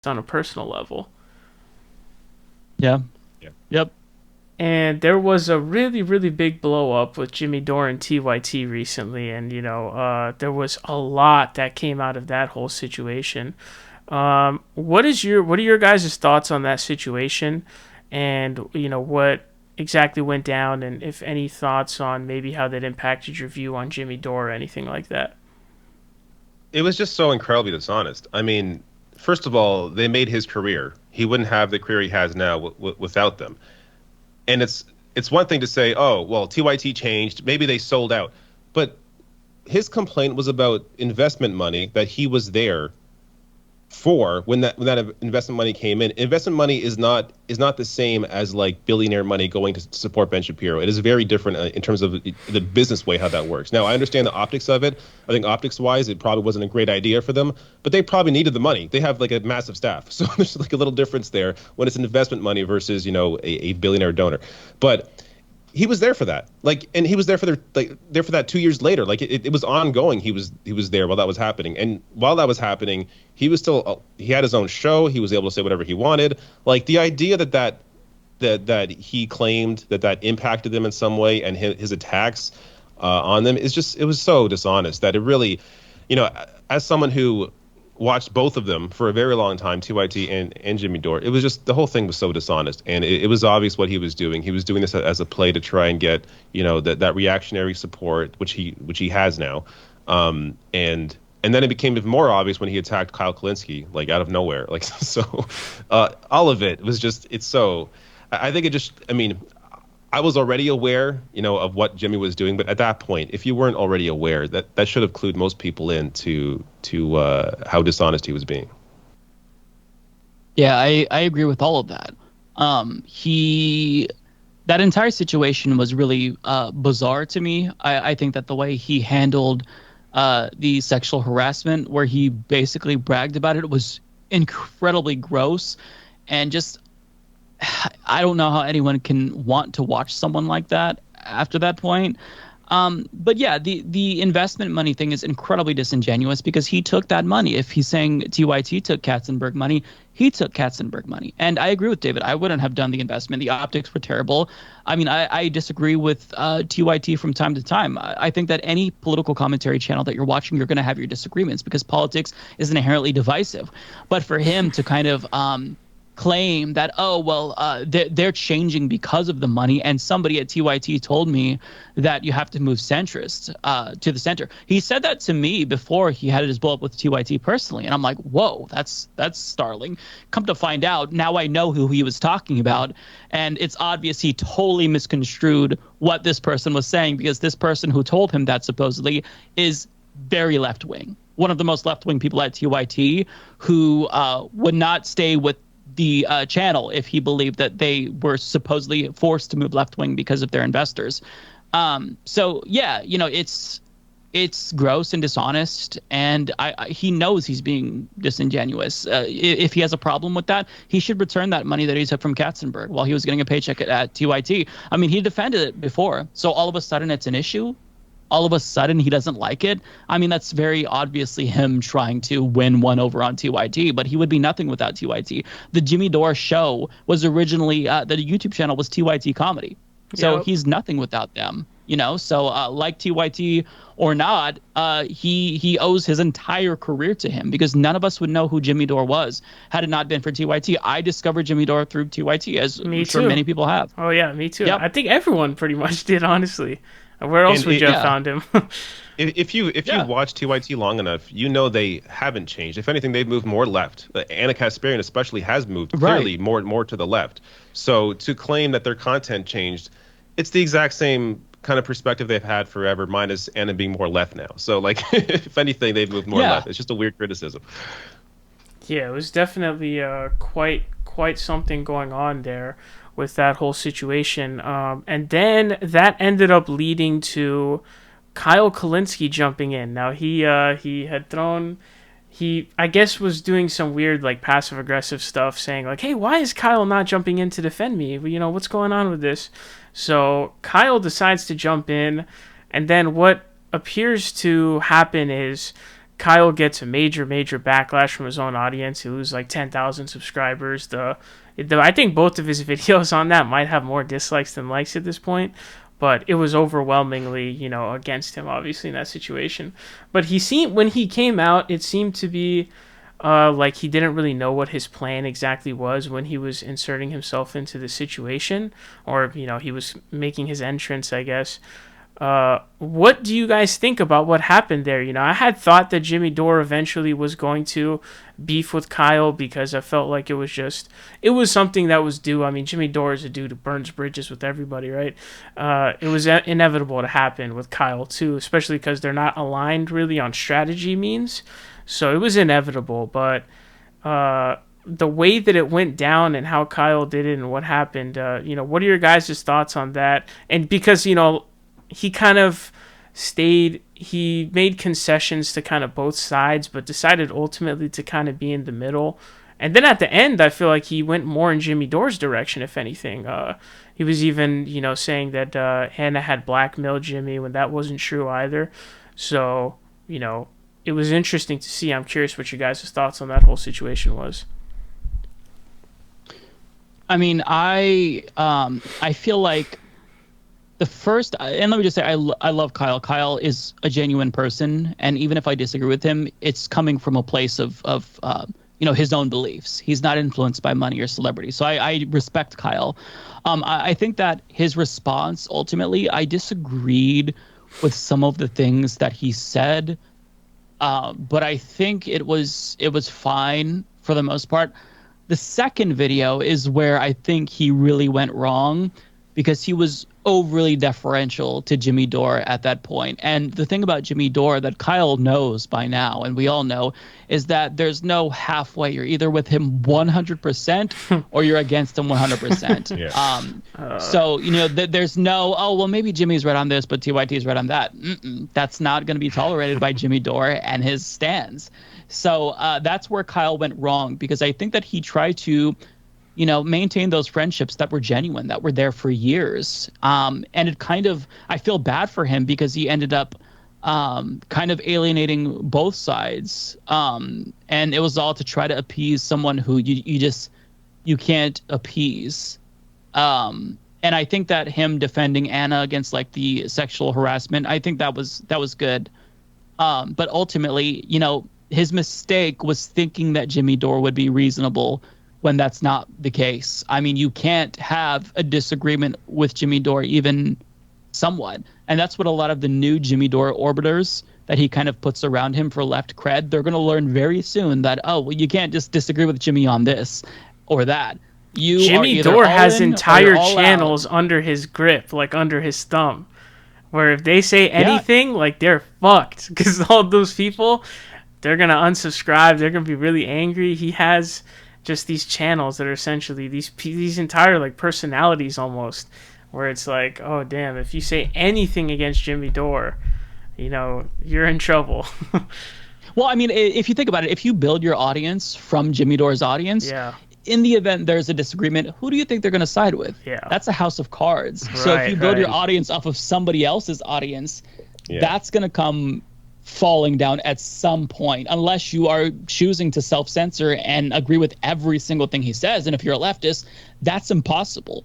on a personal level. Yeah. Yeah. Yep. And there was a really, really big blow up with Jimmy Dore and TYT recently, and there was a lot that came out of that whole situation. What are your guys' thoughts on that situation, and what exactly went down, and if any thoughts on maybe how that impacted your view on Jimmy Dore or anything like that? It was just so incredibly dishonest. I mean, first of all, they made his career. He wouldn't have the career he has now without them. And it's one thing to say, oh, well, TYT changed, maybe they sold out, but his complaint was about investment money that he was there for when that investment money came in. Investment money is not the same as like billionaire money going to support Ben Shapiro. It is very different in terms of the business way how that works. Now I understand the optics of it. I think optics wise it probably wasn't a great idea for them, but they probably needed the money. They have like a massive staff, so there's like a little difference there when it's investment money versus a billionaire donor. But he was there for that. Like, and he was there for there for that 2 years later. Like, it was ongoing. He was there while that was happening, and while that was happening, he was still he had his own show. He was able to say whatever he wanted. Like the idea that he claimed that impacted them in some way, and his attacks on them is just, it was so dishonest that it really, as someone who watched both of them for a very long time, TYT and Jimmy Dore, it was just, the whole thing was so dishonest, and it was obvious what he was doing. He was doing this as a play to try and get that reactionary support, which he has now, and then it became even more obvious when he attacked Kyle Kulinski, like out of nowhere, like so. All of it was just, it's so. I think it just, I mean, I was already aware, of what Jimmy was doing, but at that point, if you weren't already aware, that should have clued most people in to how dishonest he was being. Yeah, I agree with all of that. He That entire situation was really bizarre to me. I think that the way he handled the sexual harassment, where he basically bragged about it, was incredibly gross, and just I don't know how anyone can want to watch someone like that after that point. But yeah, the investment money thing is incredibly disingenuous because he took that money. If he's saying TYT took Katzenberg money, he took Katzenberg money. And I agree with David. I wouldn't have done the investment. The optics were terrible. I mean, I disagree with TYT from time to time. I think that any political commentary channel that you're watching, you're going to have your disagreements because politics is inherently divisive. But for him to kind of claim that, oh well, they're changing because of the money, and somebody at TYT told me that you have to move centrist to the center. He said that to me before he had his blow up with TYT personally, and I'm like, whoa, that's startling. Come to find out, now I know who he was talking about, and it's obvious he totally misconstrued what this person was saying, because this person who told him that supposedly is very left wing, one of the most left wing people at TYT, who would not stay with the channel if he believed that they were supposedly forced to move left wing because of their investors. So yeah, it's gross and dishonest, and he knows he's being disingenuous. If he has a problem with that, he should return that money that he took from Katzenberg while he was getting a paycheck at TYT. I mean, he defended it before, so all of a sudden it's an issue. All of a sudden he doesn't like it. I mean, that's very obviously him trying to win one over on TYT, but he would be nothing without TYT. The Jimmy Dore Show was originally, the YouTube channel was TYT Comedy. So Yep. he's nothing without them, So like TYT or not, he owes his entire career to him, because none of us would know who Jimmy Dore was had it not been for TYT. I discovered Jimmy Dore through TYT, as Me I'm sure too. many people have. Oh yeah, me too. Yep. I think everyone pretty much did, honestly. Where else And would you have Yeah. found him? if you Yeah. watch TYT long enough, they haven't changed. If anything, they've moved more left. Anna Kasparian especially has moved clearly Right. more to the left. So to claim that their content changed, it's the exact same kind of perspective they've had forever, minus Anna being more left now. So like, if anything, they've moved more Yeah. left. It's just a weird criticism. Yeah, it was definitely quite something going on there with that whole situation. And then that ended up leading to Kyle Kulinski jumping in. Now he had thrown, he I guess was doing some weird like passive aggressive stuff, saying like, "Hey, why is Kyle not jumping in to defend me? What's going on with this?" So Kyle decides to jump in, and then what appears to happen is Kyle gets a major backlash from his own audience. He loses like 10,000 subscribers. I think both of his videos on that might have more dislikes than likes at this point, but it was overwhelmingly, against him, obviously, in that situation. But when he came out, it seemed to be like he didn't really know what his plan exactly was when he was inserting himself into the situation, or, he was making his entrance, I guess. What do you guys think about what happened there? I had thought that Jimmy Dore eventually was going to beef with Kyle because I felt like it was something that was due. I mean, Jimmy Dore is a dude who burns bridges with everybody, right? It was inevitable to happen with Kyle too, especially because they're not aligned really on strategy means. So it was inevitable, but the way that it went down and how Kyle did it and what happened, what are your guys' thoughts on that? And because, he kind of he made concessions to kind of both sides, but decided ultimately to kind of be in the middle. And then at the end, I feel like he went more in Jimmy Dore's direction, if anything. He was even, saying that Hannah had blackmailed Jimmy when that wasn't true either. So, it was interesting to see. I'm curious what your guys' thoughts on that whole situation was. I mean, I feel like the first, and let me just say, I love Kyle. Kyle is a genuine person, and even if I disagree with him, it's coming from a place of his own beliefs. He's not influenced by money or celebrity, so I respect Kyle. I think that his response, ultimately, I disagreed with some of the things that he said, but I think it was fine for the most part. The second video is where I think he really went wrong, because he was overly deferential to Jimmy Dore at that point. And the thing about Jimmy Dore that Kyle knows by now, and we all know, is that there's no halfway. You're either with him 100% or you're against him 100%. Yeah. So, there's no, well, maybe Jimmy's right on this, but TYT's right on that. That's not going to be tolerated by Jimmy Dore and his stands. So that's where Kyle went wrong, because I think that he tried to maintain those friendships that were genuine, that were there for years. And it I feel bad for him because he ended up kind of alienating both sides. And it was all to try to appease someone who you can't appease. And I think that him defending Anna against like the sexual harassment, I think that was good. But ultimately, his mistake was thinking that Jimmy Dore would be reasonable when that's not the case. I mean, you can't have a disagreement with Jimmy Dore, even somewhat. And that's what a lot of the new Jimmy Dore orbiters that he kind of puts around him for left cred, they're going to learn very soon that, you can't just disagree with Jimmy on this or that. Jimmy Dore has entire channels under his grip, like under his thumb, where if they say anything, like they're fucked, because all those people, they're going to unsubscribe. They're going to be really angry. He has just these channels that are essentially these entire like personalities almost, where it's like, oh damn, if you say anything against Jimmy Dore, you're in trouble. Well, I mean, if you think about it, if you build your audience from Jimmy Dore's audience, in the event there's a disagreement, who do you think they're going to side with? That's a house of cards. So if you build your audience off of somebody else's audience, that's going to come falling down at some point, unless you are choosing to self-censor and agree with every single thing he says. And if you're a leftist, that's impossible.